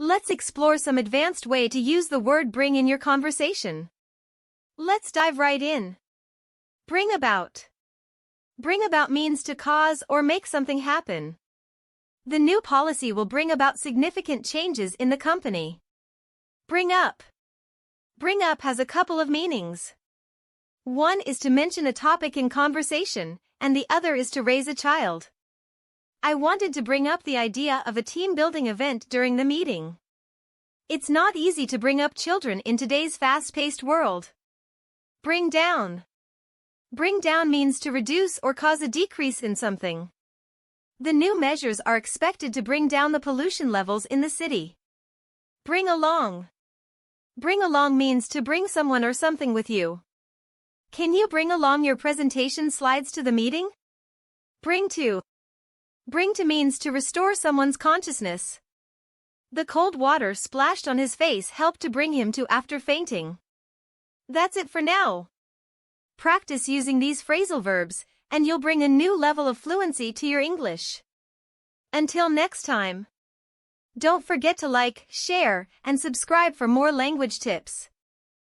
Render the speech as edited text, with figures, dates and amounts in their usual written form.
Let's explore some advanced way to use the word bring in your conversation. Let's dive right in. Bring about. Bring about means to cause or make something happen. The new policy will bring about significant changes in the company. Bring up. Bring up has a couple of meanings. One is to mention a topic in conversation, and the other is to raise a child. I wanted to bring up the idea of a team-building event during the meeting. It's not easy to bring up children in today's fast-paced world. Bring down. Bring down means to reduce or cause a decrease in something. The new measures are expected to bring down the pollution levels in the city. Bring along. Bring along means to bring someone or something with you. Can you bring along your presentation slides to the meeting? Bring to. Bring to means to restore someone's consciousness. The cold water splashed on his face helped to bring him to after fainting. That's it for now. Practice using these phrasal verbs, and you'll bring a new level of fluency to your English. Until next time. Don't forget to like, share, and subscribe for more language tips.